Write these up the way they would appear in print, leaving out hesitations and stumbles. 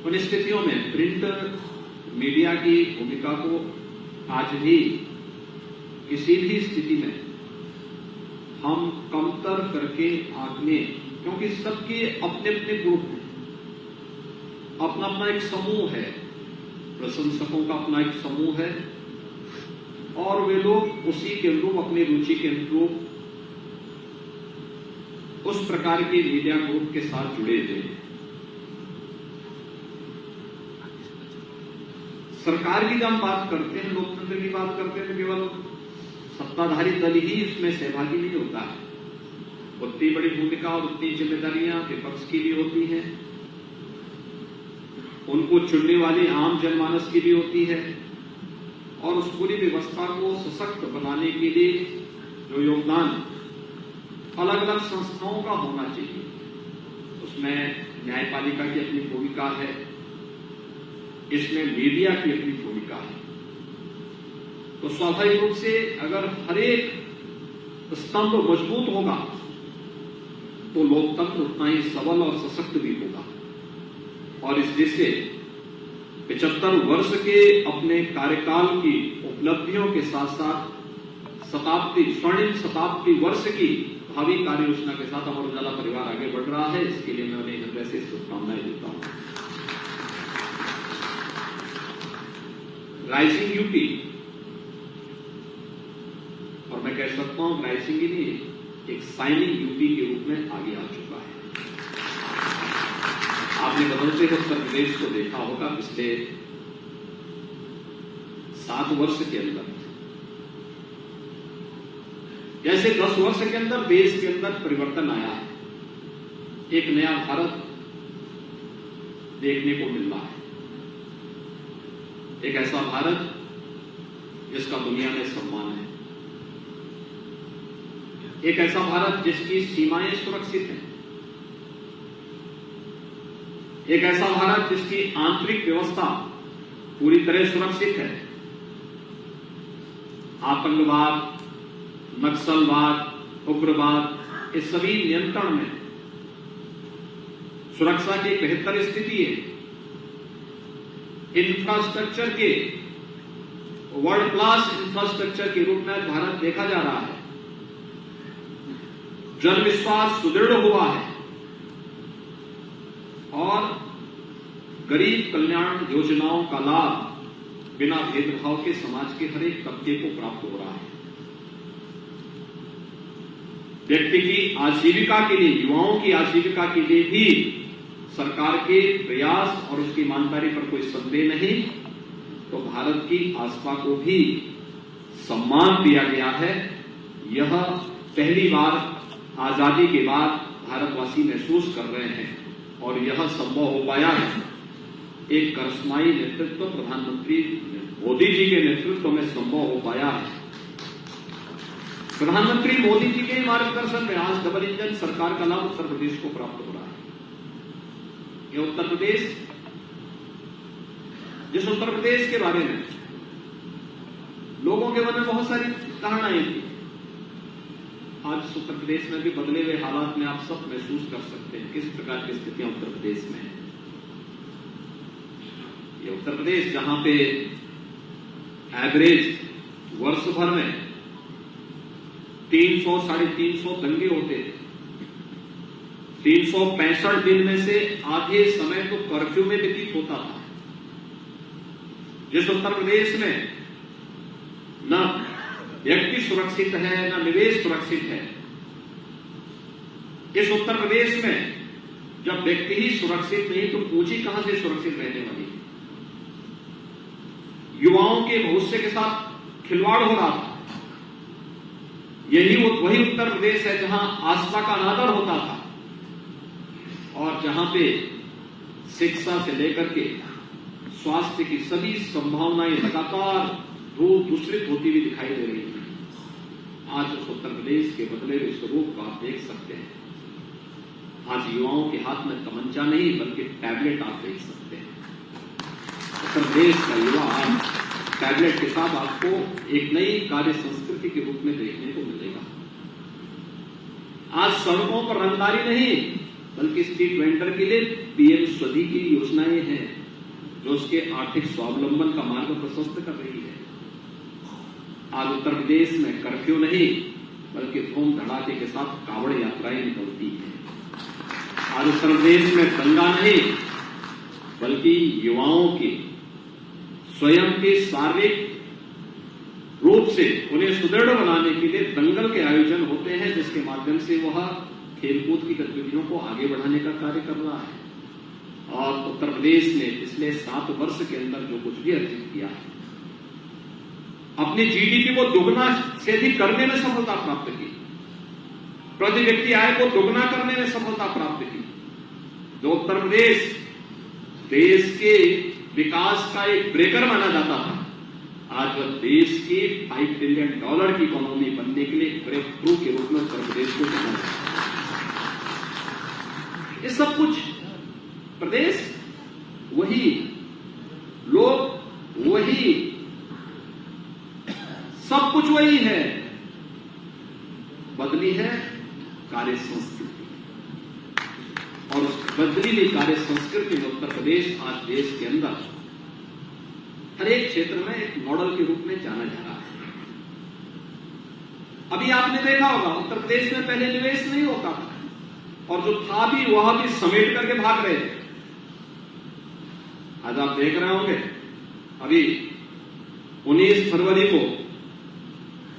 उन स्थितियों में प्रिंट मीडिया की भूमिका को आज भी किसी भी स्थिति में हम कमतर करके आंकने, क्योंकि सबके अपने अपने ग्रुप हैं, अपना अपना एक समूह है, प्रशंसकों का अपना एक समूह है और वे लोग उसी के अनुरूप, अपनी रुचि के अनुरूप उस प्रकार के मीडिया ग्रुप के साथ जुड़े हुए हैं। सरकार की जब हम बात करते हैं, लोकतंत्र की बात करते हैं, तो केवल सत्ताधारी दल ही इसमें सहभागी नहीं होता है। उतनी बड़ी भूमिका और उतनी जिम्मेदारियां विपक्ष की भी होती हैं, उनको चुनने वाली आम जनमानस की भी होती है और उस पूरी व्यवस्था को सशक्त बनाने के लिए जो योगदान अलग अलग संस्थाओं का होना चाहिए, उसमें न्यायपालिका की अपनी भूमिका है, इसमें मीडिया की अपनी भूमिका है। तो स्वाभाविक रूप से अगर हर एक स्तंभ मजबूत होगा तो लोकतंत्र उतना ही सबल और सशक्त भी होगा। और इस दिशा से 75 वर्ष के अपने कार्यकाल की उपलब्धियों के साथ साथ स्वर्णिम शताब्दी वर्ष की भावी कार्य योजना के साथ अमर उजाला परिवार आगे बढ़ रहा है। इसके लिए मैं उन्हें हृदय से शुभकामनाएं देता हूं। राइजिंग यूपी, और मैं कह सकता हूं राइजिंग ही नहीं, एक शाइनिंग यूपी के रूप में आगे आ चुका है। आपने बदलते हुए उत्तर प्रदेश को देखा होगा पिछले 7 वर्ष के अंदर, जैसे 10 वर्ष के अंदर देश के अंदर परिवर्तन आया है, एक नया भारत देखने को मिल रहा है, एक ऐसा भारत जिसका दुनिया में सम्मान है, एक ऐसा भारत जिसकी सीमाएं सुरक्षित हैं, एक ऐसा भारत जिसकी आंतरिक व्यवस्था पूरी तरह सुरक्षित है। आतंकवाद, नक्सलवाद, उग्रवाद, इस सभी नियंत्रण में सुरक्षा की बेहतर स्थिति है। इंफ्रास्ट्रक्चर के वर्ल्ड क्लास इंफ्रास्ट्रक्चर के रूप में भारत देखा जा रहा है। जन विश्वास सुदृढ़ हुआ है और गरीब कल्याण योजनाओं का लाभ बिना भेदभाव के समाज के हर एक तबके को प्राप्त हो रहा है। व्यक्ति की आजीविका के लिए, युवाओं की आजीविका के लिए भी सरकार के प्रयास और उसकी ईमानदारी पर कोई संदेह नहीं, तो भारत की आस्था को भी सम्मान दिया गया है। यह पहली बार आजादी के बाद भारतवासी महसूस कर रहे हैं और यह संभव हो पाया है एक करिश्माई नेतृत्व प्रधानमंत्री मोदी जी के नेतृत्व में संभव हो पाया है। प्रधानमंत्री मोदी जी के मार्गदर्शन में आज डबल इंजन सरकार का लाभ उत्तर प्रदेश को प्राप्त हो रहा है। यह उत्तर प्रदेश, जिस उत्तर प्रदेश के बारे में लोगों के मन में बहुत सारी धारणाएं थी, आज उत्तर प्रदेश में भी बदले हुए हालात में आप सब महसूस कर सकते हैं किस प्रकार की स्थितियां उत्तर प्रदेश में है। ये उत्तर प्रदेश जहां पे एवरेज वर्ष भर में 300 साढ़े 300 दंगे होते थे, 365 दिन में से आधे समय तो कर्फ्यू में व्यतीत होता था। जिस उत्तर प्रदेश में न व्यक्ति सुरक्षित है न निवेश सुरक्षित है, इस उत्तर प्रदेश में जब व्यक्ति ही सुरक्षित नहीं तो पूंजी कहां से सुरक्षित रहने वाली है। युवाओं के भविष्य के साथ खिलवाड़ हो रहा था। वही उत्तर प्रदेश है जहां आस्था का अनादर होता था और जहां पे शिक्षा से लेकर के स्वास्थ्य की सभी संभावनाएं लगातार रूप दूषित होती हुई दिखाई दे रही है। आज उस उत्तर प्रदेश के बदले हुए स्वरूप को आप देख सकते हैं। आज युवाओं के हाथ में तमंचा नहीं बल्कि टैबलेट आप देख सकते हैं। उत्तर प्रदेश का युवा आज टैबलेट के साथ आपको एक नई कार्य संस्कृति के रूप में देखने को मिलेगा। आज सड़कों पर रंगदारी नहीं बल्कि स्ट्रीट वेंडर के लिए पीएम स्वनिधि की योजनाएं हैं। जो उसके आर्थिक स्वावलंबन का मार्ग प्रशस्त कर रही है। आज उत्तर प्रदेश में कर्फ्यू नहीं बल्कि धूम धड़ाके के साथ कावड़ यात्राएं निकलती हैं। आज उत्तर प्रदेश में दंगा नहीं बल्कि युवाओं के स्वयं के शारीरिक रूप से उन्हें सुदृढ़ बनाने के लिए दंगल के आयोजन होते हैं, जिसके माध्यम से वह खेलकूद की गतिविधियों को आगे बढ़ाने का कार्य कर रहा है। और उत्तर प्रदेश ने पिछले 7 वर्ष के अंदर जो कुछ भी अर्जित किया है, अपनी जीडीपी को दुगना से अधिक करने में सफलता प्राप्त की, प्रति व्यक्ति आय को दुगना करने में सफलता प्राप्त की। जो उत्तर प्रदेश देश के विकास का एक ब्रेकर माना जाता था, आज वह देश की $5 ट्रिलियन की इकोनॉमी बनने के लिए ब्रेक थ्रू के रूप में उत्तर प्रदेश को जाना जाता है। ये सब कुछ प्रदेश वही, लोग वही, सब कुछ वही है, बदली है कार्य संस्कृति। और उस बदली हुई कार्य संस्कृति में उत्तर प्रदेश आज देश के अंदर हर एक क्षेत्र में एक मॉडल के रूप में जाना जा रहा है। अभी आपने देखा होगा उत्तर प्रदेश में पहले निवेश नहीं होता था, और जो था भी वह भी समेट करके भाग रहे थे। आज आप देख रहे होंगे अभी 19 फरवरी को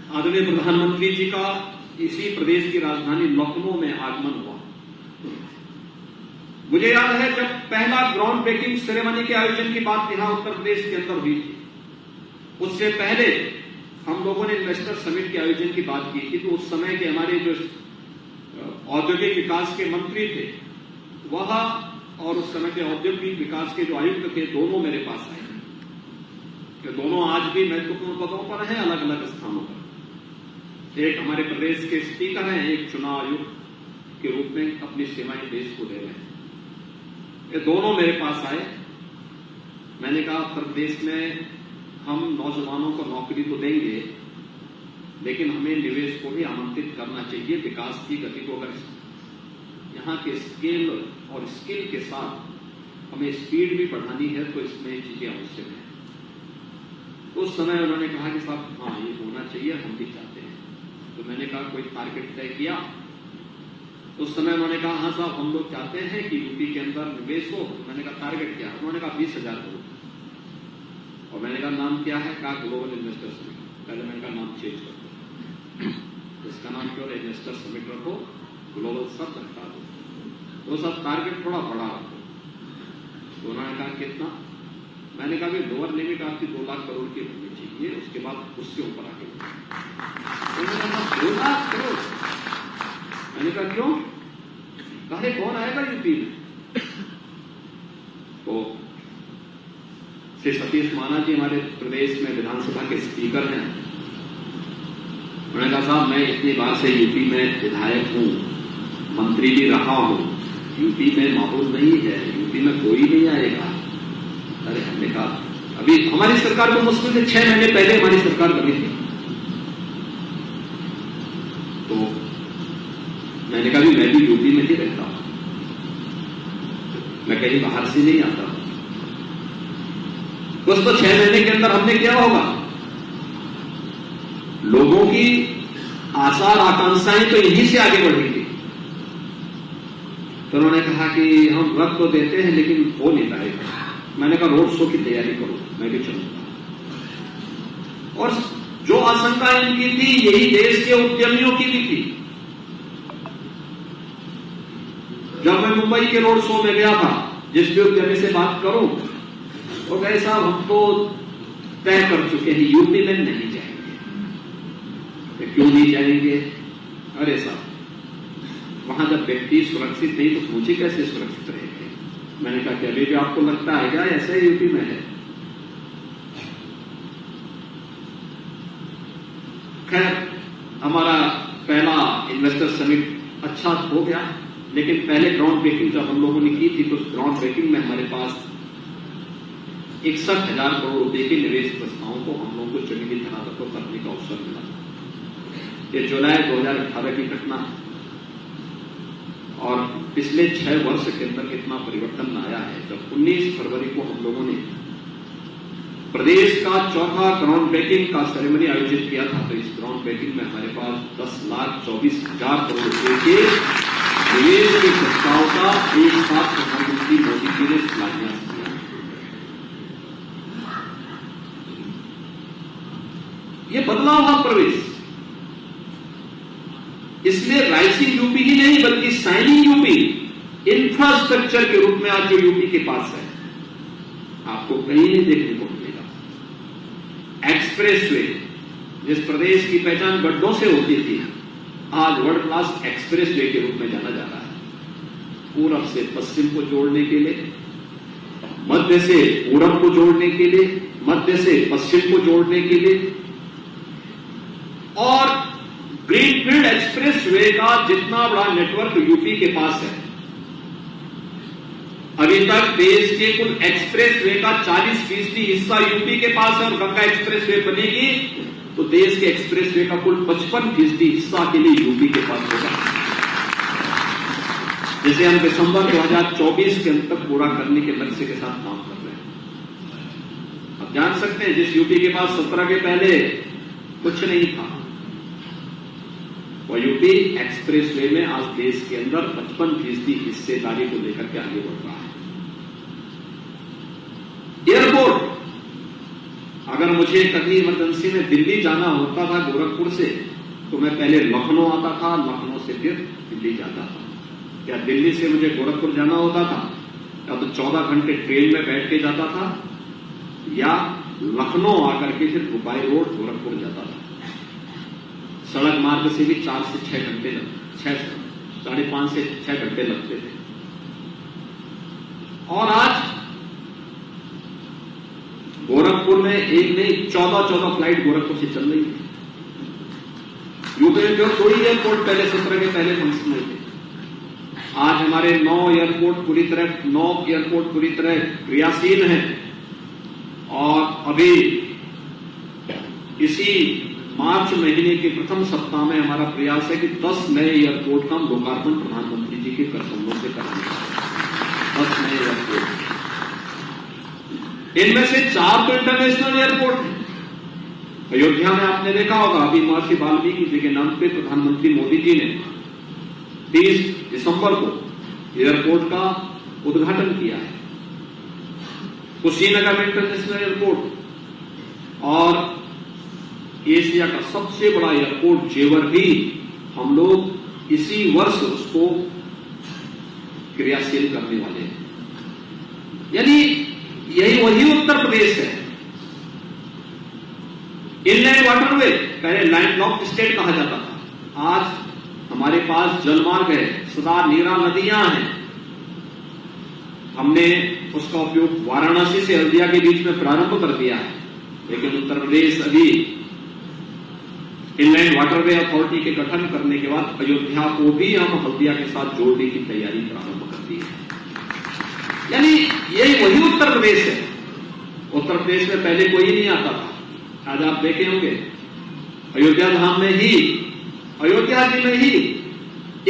आदरणीय प्रधानमंत्री जी का इसी प्रदेश की राजधानी लखनऊ में आगमन हुआ। मुझे याद है जब पहला ग्राउंड ब्रेकिंग सेरेमनी के आयोजन की बात यहां उत्तर प्रदेश के अंदर हुई थी, उससे पहले हम लोगों ने इन्वेस्टर समिट के आयोजन की बात की थी। तो उस समय के हमारे जो औद्योगिक विकास के मंत्री थे वह और उस समय के औद्योगिक विकास के जो आयुक्त थे, दोनों मेरे पास आए कि दोनों आज भी महत्वपूर्ण पदों पर हैं, अलग अलग स्थानों पर। एक हमारे प्रदेश के स्पीकर हैं, एक चुनाव आयुक्त के रूप में अपनी सेवाएं देश को दे रहे हैं। ये दोनों मेरे पास आए। मैंने कहा उत्तर प्रदेश में हम नौजवानों को नौकरी तो देंगे, लेकिन हमें निवेश को भी आमंत्रित करना चाहिए। विकास की गति को अगर यहाँ के स्केल और स्किल के साथ हमें स्पीड भी बढ़ानी है तो इसमें चीजें आवश्यक है। उस समय उन्होंने कहा कि साहब हाँ ये होना चाहिए, हम भी चाहते हैं। तो मैंने कहा कोई टारगेट तय किया। उस समय उन्होंने कहा हाँ साहब हम लोग चाहते हैं कि यूपी के अंदर निवेश हो। मैंने कहा टारगेट क्या? उन्होंने कहा 20,000 करोड़। और मैंने कहा नाम क्या है? कहा ग्लोबल इन्वेस्टर समिट। पहले मैंने कहा नाम चेंज कर दो, इसका नाम क्यों इन्वेस्टर समिट रखो, ग्लोबल सब रखा दो। तो सब टारगेट थोड़ा बड़ा रखो। तो उन्होंने कहा कितना? मैंने कहा भी लोअर लिमिट आपकी 2 लाख करोड़ की होनी चाहिए, उसके बाद उससे ऊपर आगे। उन्होंने कहा 2 लाख करोड़? मैंने कहा क्यों? कहे कौन आएगा यूपी में? तो श्री सतीश माना जी हमारे प्रदेश में विधानसभा के स्पीकर हैं। उन्होंने कहा साहब मैं इतनी बार से यूपी में विधायक हूं, मंत्री भी रहा हूं, यूपी में माहौल नहीं है, यूपी में कोई नहीं आएगा। अरे हमने कहा अभी हमारी सरकार को मुश्किल से 6 महीने पहले हमारी सरकार बनी थी। तो मैंने कहा भी मैं भी यूपी में ही रहता हूं, मैं कहीं बाहर से नहीं आता। कुछ तो 6 महीने के अंदर हमने क्या होगा? लोगों की आशा और आकांक्षाएं तो यहीं से आगे बढ़ेंगी। तो उन्होंने कहा कि हम रख तो देते हैं लेकिन हो नहीं पाएगा। मैंने कहा रोड शो की तैयारी करो, मैं भी चलूंगा। और जो आशंका इनकी थी यही देश के उद्यमियों की भी थी। जब मैं मुंबई के रोड शो में गया था, जिस भी उद्यमी से बात करूं वो कहे साहब हम तो तय कर चुके हैं यूपी में नहीं जाएंगे। क्यों नहीं जाएंगे? अरे साहब वहां जब व्यक्ति सुरक्षित नहीं तो मुझे कैसे सुरक्षित रहेंगे? मैंने कहा कि अभी भी आपको लगता है क्या ऐसा ही यूपी में है? खैर हमारा पहला इन्वेस्टर समिट अच्छा हो गया, लेकिन पहले ग्राउंड ब्रेकिंग जब हम लोगों ने की थी तो उस ग्राउंड ब्रेकिंग में हमारे पास 61,000 करोड़ रुपए के निवेश प्रस्तावों को हम लोगों को जमीनी धरातल पर करने का अवसर मिला। ये जुलाई 2018 की घटना है। और पिछले 6 वर्ष के अंदर कितना परिवर्तन आया है। जब 19 फरवरी को हम लोगों ने प्रदेश का चौथा ग्राउंड ब्रेकिंग का सेरेमनी आयोजित किया था, तो इस ग्राउंड ब्रेकिंग में हमारे पास 10,24,000 करोड़ रुपए के निवेश के प्रस्ताव का एक साथ प्रधानमंत्री मोदी जी ने शिलान्यास किया। ये बदला हुआ प्रवेश, इसमें राइजिंग यूपी ही नहीं बल्कि शाइनिंग यूपी इंफ्रास्ट्रक्चर के रूप में आज जो यूपी के पास है, आपको कहीं नहीं देखने को मिलेगा। एक्सप्रेसवे, जिस प्रदेश की पहचान गड्ढों से होती थी, आज वर्ल्ड क्लास एक्सप्रेसवे के रूप में जाना जा रहा है। पूरब से पश्चिम को जोड़ने के लिए, मध्य से पूरब को जोड़ने के लिए, मध्य से पश्चिम को जोड़ने के लिए, और ग्रीनफील्ड एक्सप्रेसवे का जितना बड़ा नेटवर्क यूपी के पास है, अभी तक देश के कुल एक्सप्रेसवे का 40% हिस्सा यूपी के पास है, और गंगा एक्सप्रेसवे बनेगी तो देश के एक्सप्रेसवे का कुल 55% हिस्सा के लिए यूपी के पास होगा, जिसे हम दिसंबर 2024 के अंत तक पूरा करने के लक्ष्य के साथ काम कर रहे हैं। आप जान सकते हैं, जिस यूपी के पास 17 के पहले कुछ नहीं था, और यूपी एक्सप्रेसवे में आज देश के अंदर 55% हिस्सेदारी को लेकर के आगे बढ़ रहा है। एयरपोर्ट, अगर मुझे कभी इमरजेंसी में दिल्ली जाना होता था गोरखपुर से, तो मैं पहले लखनऊ आता था, लखनऊ से फिर दिल्ली जाता था। क्या दिल्ली से मुझे गोरखपुर जाना होता था, या तो 14 घंटे ट्रेन में बैठ के जाता था, या लखनऊ आकर के फिर रुपाई रोड गोरखपुर जाता था। सड़क मार्ग से भी 4 से 6 घंटे लगते, 5.5 से 6 घंटे लगते थे। और आज गोरखपुर में एक नहीं 14 फ्लाइट गोरखपुर से चल रही है। यूपी में जो कोई एयरपोर्ट पहले 17 के पहले फंक्शन में थे, आज हमारे 9 एयरपोर्ट पूरी तरह क्रियाशील हैं। और अभी इसी मार्च महीने के प्रथम सप्ताह में हमारा प्रयास है कि 10 नए एयरपोर्ट का लोकार्पण प्रधानमंत्री जी के करसमों से कराना है। 10 नए एयरपोर्ट, इनमें से 4 तो इंटरनेशनल एयरपोर्ट हैं। अयोध्या में आपने देखा होगा, अभी महर्षि वाल्मीकि जी के नाम पे प्रधानमंत्री मोदी जी ने 30 दिसंबर को एयरपोर्ट का उद्घाटन किया है। कुशीनगर में इंटरनेशनल एयरपोर्ट, और एशिया का सबसे बड़ा एयरपोर्ट जेवर भी हम लोग इसी वर्ष उसको क्रियाशील करने वाले हैं। यानी यही वही उत्तर प्रदेश है। इनलैंड वाटरवे, पहले लैंडलॉक्ड स्टेट कहा जाता था, आज हमारे पास जलमार्ग है, सदा नीरा नदियां हैं। हमने उसका उपयोग वाराणसी से हल्दिया के बीच में प्रारंभ कर दिया है, लेकिन उत्तर प्रदेश अभी इनलैंड वाटरवे अथॉरिटी के गठन करने के बाद अयोध्या को भी हम हल्दिया के साथ जोड़ने की तैयारी प्रारंभ कर दी है। यानी यही वही उत्तर प्रदेश है। उत्तर प्रदेश में पहले कोई नहीं आता था, आज आप देखे होंगे अयोध्या धाम में ही, अयोध्या जी में ही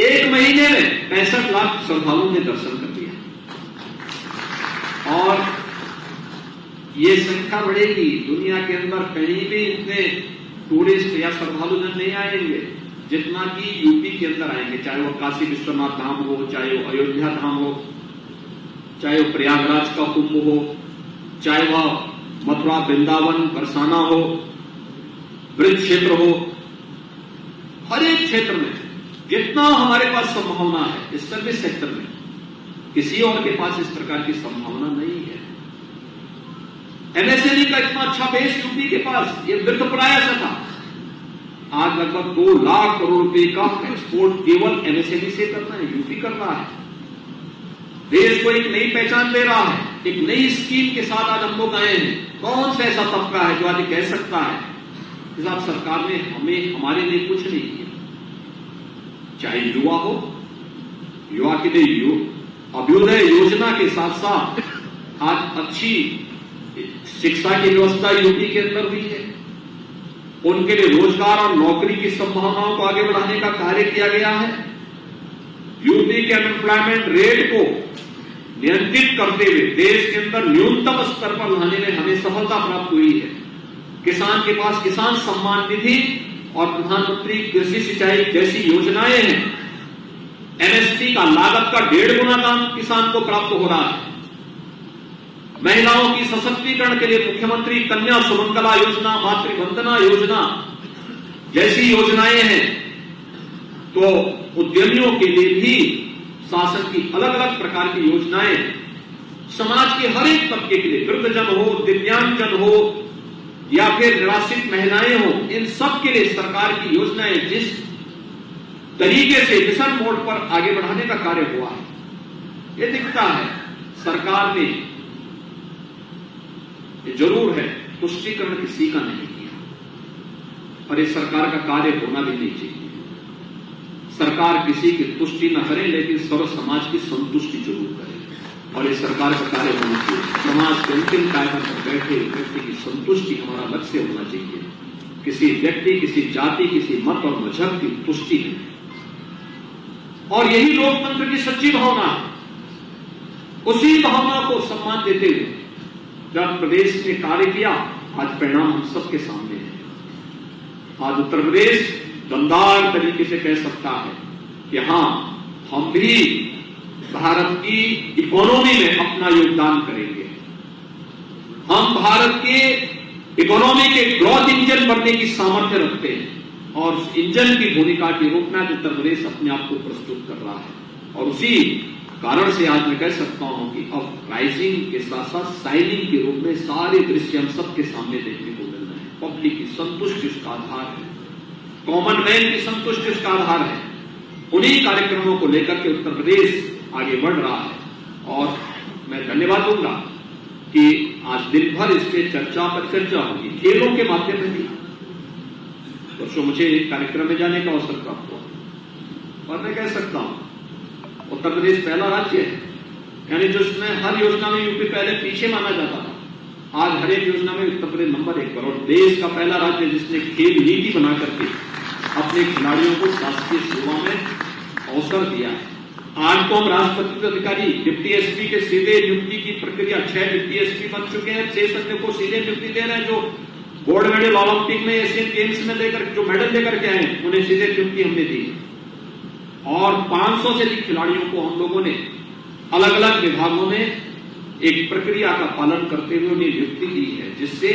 1 महीने में 65 लाख श्रद्धालुओं ने दर्शन कर दिया। और ये संख्या बढ़ेगी, दुनिया के अंदर कहीं भी इतने टूरिस्ट या श्रद्धालु जन नहीं आएंगे जितना कि यूपी के अंदर आएंगे, चाहे वो काशी विश्वनाथ धाम हो, चाहे वो अयोध्या धाम हो, चाहे वो प्रयागराज का कुंभ हो, चाहे वह मथुरा वृंदावन बरसाना हो, ब्रज क्षेत्र हो, हर एक क्षेत्र में जितना हमारे पास संभावना है इस सर्विस सेक्टर में, किसी और के पास इस प्रकार की संभावना नहीं है। एमएसएमई का इतना अच्छा बेस यूपी के पास, ये वृद्धप्राय था। आज लगभग 2 लाख करोड़ रुपए का एक्सपोर्ट केवल एमएसएमई से करना है, यूपी कर रहा है। देश को एक नई पहचान दे रहा है, एक नई स्कीम के साथ आज हम लोग आए हैं। कौन सा ऐसा तबका है जो आज कह सकता है कि साहब सरकार ने हमारे लिए कुछ नहीं किया? चाहे युवा हो, युवा के लिए अभ्युदय योजना के साथ साथ आज अच्छी शिक्षा की व्यवस्था यूपी के अंदर हुई है। उनके लिए रोजगार और नौकरी की संभावनाओं को आगे बढ़ाने का कार्य किया गया है। यूपी के अनएम्प्लॉयमेंट रेट को नियंत्रित करते हुए देश के अंदर न्यूनतम स्तर पर लाने में हमें सफलता प्राप्त हुई है। किसान के पास किसान सम्मान निधि और प्रधानमंत्री कृषि सिंचाई जैसी योजनाएं हैं। एमएसपी का लागत का 1.5 गुना दाम किसान को प्राप्त हो रहा है। महिलाओं की सशक्तिकरण के लिए मुख्यमंत्री कन्या सुमंगला योजना, मातृवंदना योजना जैसी योजनाएं हैं। तो उद्यमियों के लिए भी शासन की अलग अलग प्रकार की योजनाएं, समाज के हर एक तबके के लिए, वृद्धजन हो, दिव्यांगजन हो या फिर निराश्रित महिलाएं हो, इन सब के लिए सरकार की योजनाएं जिस तरीके से मिशन मोड पर आगे बढ़ाने का कार्य हुआ है, ये दिखता है सरकार ने ये जरूर है तुष्टीकरण किसी का नहीं किया और इस सरकार का कार्य होना भी नहीं चाहिए। सरकार किसी की तुष्टि न करे लेकिन सर्व समाज की संतुष्टि जरूर करे और इस सरकार का कार्य होना चाहिए। समाज के अंतिम कायम पर बैठे व्यक्ति की संतुष्टि हमारा लक्ष्य होना चाहिए। किसी व्यक्ति, किसी जाति, किसी मत और मजहब की तुष्टि नहीं। और यही लोकतंत्र की सच्ची भावना है। उसी भावना को सम्मान देते हुए जब प्रदेश ने कार्य किया, आज परिणाम हम सबके सामने है। आज उत्तर प्रदेश दमदार तरीके से कह सकता है कि हां, हम भी भारत की इकोनॉमी में अपना योगदान करेंगे। हम भारत के इकोनॉमी के ग्रोथ इंजन बनने की सामर्थ्य रखते हैं और उस इंजन की भूमिका के रूप में उत्तर प्रदेश अपने आप को प्रस्तुत कर रहा है। और उसी कारण से आज मैं कह सकता हूं कि अब राइजिंग के साथ साथ शाइनिंग के रूप में सारे दृश्य हम सबके सामने देखने को मिल रहे हैं। पब्लिक की संतुष्टि उसका आधार है, कॉमन मैन की संतुष्टि उसका आधार है। उन्हीं कार्यक्रमों को लेकर के उत्तर प्रदेश आगे बढ़ रहा है और मैं धन्यवाद दूंगा कि आज दिन भर इस पे चर्चा पर चर्चा होगी, खेलों के माध्यम में भी। तो मुझे कार्यक्रम में जाने का अवसर प्राप्त हुआ और मैं कह सकता हूं उत्तर प्रदेश पहला राज्य है, यानी जिसमें हर योजना में यूपी पहले पीछे माना जाता था, आज हर एक योजना में उत्तर प्रदेश नंबर 1 पर और देश का पहला राज्य जिसने खेल नीति बना करके अपने खिलाड़ियों को शासकीय सेवा में अवसर दिया है। आज तो हम राष्ट्रपति अधिकारी डिप्टी एसपी के सीधे नियुक्ति की प्रक्रिया 6 डिप्टी एसपी बन चुके हैं। 6 सदस्य को सीधे नियुक्ति दे रहे हैं। जो गोल्ड मेडल ओलंपिक में, एशियन गेम्स में लेकर जो मेडल लेकर के आए उन्हें सीधे नियुक्ति हमने दी और 500 से अधिक खिलाड़ियों को हम लोगों ने अलग अलग विभागों में एक प्रक्रिया का पालन करते हुए उन्हें नियुक्ति दी है, जिससे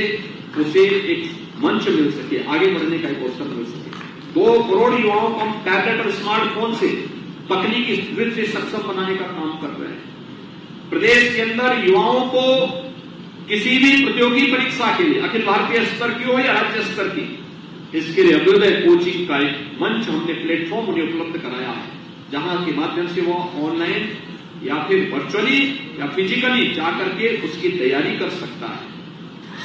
उसे एक मंच मिल सके, आगे बढ़ने का एक अवसर मिल सके। 2 करोड़ युवाओं को हम टैबलेट और स्मार्टफोन से तकनीकी दृष्टि से सक्षम बनाने का काम कर रहे हैं। प्रदेश के अंदर युवाओं को किसी भी प्रतियोगी परीक्षा के लिए, अखिल भारतीय स्तर की हो या राज्य स्तर की, इसके लिए अभ्युदय कोचिंग का एक मंच हमने, प्लेटफॉर्म उन्हें उपलब्ध कराया है, जहां के माध्यम से वो ऑनलाइन या फिर वर्चुअली या फिजिकली जाकर के उसकी तैयारी कर सकता है।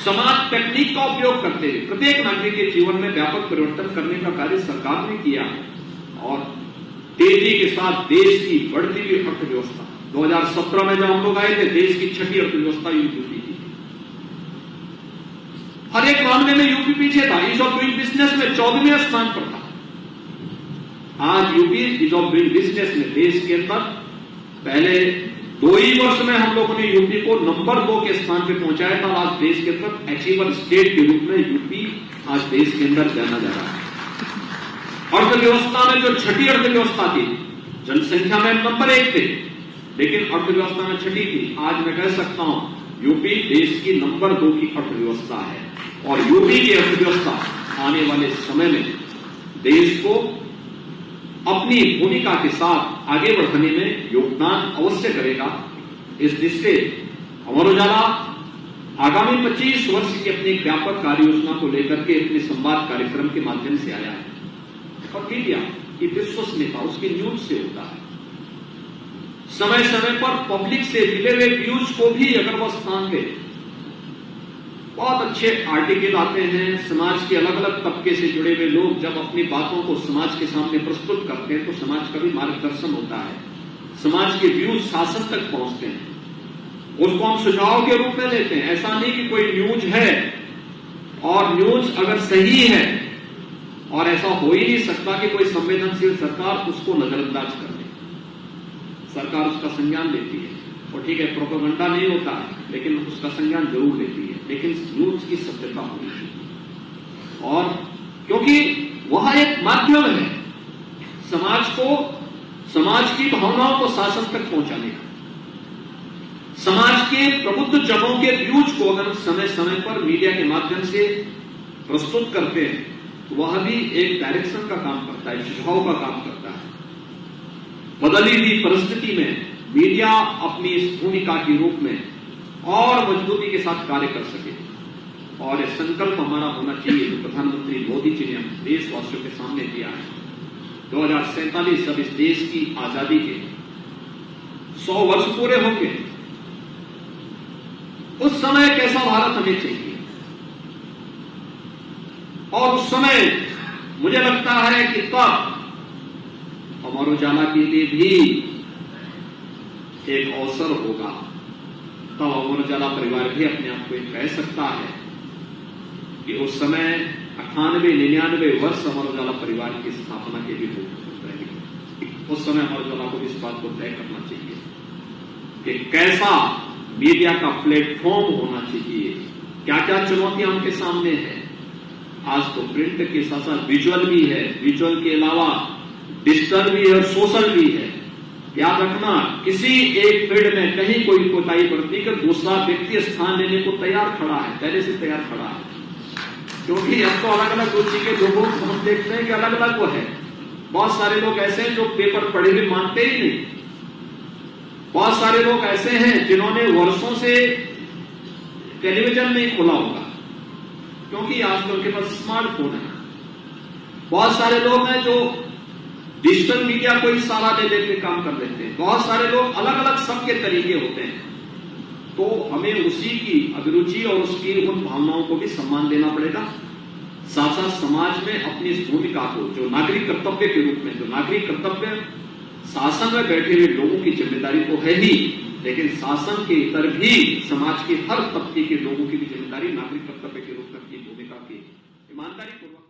समाज तकनीक का उपयोग करते हुए प्रत्येक नागरिक के जीवन में व्यापक परिवर्तन करने का कार्य सरकार ने किया है और तेजी के साथ देश की बढ़ती हुई अर्थव्यवस्था, 2017 में जब हम लोग आए थे, देश की 6ठी अर्थव्यवस्था यूपी थी। हर एक मामले में यूपी पीछे था। ईज ऑफ डूइंग बिजनेस में 14वें स्थान पर था। आज UP ease of doing business में देश के अंदर पहले 2 ही वर्ष में हम लोगों ने यूपी को नंबर 2 के स्थान पर पहुंचाया था। आज देश के अंदर अचीवर स्टेट के रूप में यूपी आज देश के अंदर जाना जा रहा है। अर्थव्यवस्था में जो 6ठी अर्थव्यवस्था थी, जनसंख्या में नंबर 1 थे, लेकिन अर्थव्यवस्था में 6ठी थी। आज मैं कह सकता हूं यूपी देश की नंबर 2 की अर्थव्यवस्था है और यूपी की अर्थव्यवस्था आने वाले समय में देश को अपनी भूमिका के साथ आगे बढ़ाने में योगदान अवश्य करेगा। इस दृष्टि से अमर उजाला आगामी 25 वर्ष की अपनी व्यापक कार्य योजना को लेकर के अपने संवाद कार्यक्रम के माध्यम से आया है और मीडिया की विश्वसनीयता उसकी न्यूज से होता है। समय समय पर पब्लिक से मिले हुए व्यूज को भी अगर वह स्थान दे, बहुत अच्छे आर्टिकल आते हैं। समाज के अलग अलग तबके से जुड़े हुए लोग जब अपनी बातों को समाज के सामने प्रस्तुत करते हैं तो समाज का भी मार्गदर्शन होता है। समाज के व्यूज शासन तक पहुंचते हैं, उसको हम सुझाव के रूप में लेते हैं। ऐसा नहीं कि कोई न्यूज है और न्यूज अगर सही है, और ऐसा हो ही नहीं सकता कि कोई संवेदनशील सरकार उसको नजरअंदाज कर दे। सरकार उसका संज्ञान लेती है, और ठीक है प्रोपेगेंडा नहीं होता है, लेकिन उसका संज्ञान जरूर लेती है, लेकिन न्यूज की सत्यता होनी चाहिए। और क्योंकि वह एक माध्यम है समाज की भावनाओं को शासन तक पहुंचाने का। समाज के प्रबुद्ध जनों के व्यूज को अगर समय समय पर मीडिया के माध्यम से प्रस्तुत करते हैं तो वह भी एक डायरेक्शन का काम करता है, सुझाव का काम करता है। बदली हुई परिस्थिति में मीडिया अपनी इस भूमिका के रूप में और मजबूती के साथ कार्य कर सके, और यह संकल्प हमारा होना चाहिए जो प्रधानमंत्री मोदी जी ने हम देशवासियों के सामने दिया है। 2047 जब इस देश की आजादी के 100 वर्ष पूरे होंगे, उस समय कैसा भारत हमें चाहिए, और उस समय मुझे लगता है कि तब अमर उजाला के लिए भी एक अवसर होगा। तब अमर उजाला परिवार भी अपने आप को कह सकता है कि उस समय 98-99 वर्ष अमर उजाला परिवार की स्थापना के भी हो रहे। उस समय अमर उजाला को इस बात को तय करना चाहिए कि कैसा मीडिया का प्लेटफॉर्म होना चाहिए, क्या क्या चुनौतियां उनके सामने है। आज तो प्रिंट के साथ साथ विजुअल भी है, विजुअल के अलावा डिजिटल भी है और सोशल भी है। याद रखना, किसी एक फील्ड में कहीं कोई कोताही बरती कर दूसरा व्यक्ति स्थान लेने को तैयार खड़ा है, पहले से तैयार खड़ा है। क्योंकि अब तो अलग अलग रुचि के लोगों को हम देखते हैं कि अलग अलग वो है। बहुत सारे लोग ऐसे हैं जो पेपर पढ़े हुए मानते ही नहीं। बहुत सारे लोग ऐसे हैं जिन्होंने वर्षों से टेलीविजन नहीं खोला होगा, क्योंकि आजकल के पास स्मार्टफोन है। बहुत सारे लोग हैं जो डिजिटल मीडिया को ही सहारा दे देकर काम कर लेते हैं। बहुत सारे लोग अलग अलग सबके तरीके होते हैं। तो हमें उसी की अभिरुचि और उसकी उन भावनाओं को भी सम्मान देना पड़ेगा। साथ साथ समाज में अपनी इस भूमिका को जो नागरिक कर्तव्य के रूप में, जो नागरिक कर्तव्य शासन में बैठे हुए लोगों की जिम्मेदारी तो है ही, लेकिन शासन के इतर भी समाज के हर तबके के लोगों की भी जिम्मेदारी नागरिक कर्तव्य के रूप में अपनी भूमिका की ईमानदारी पूर्वक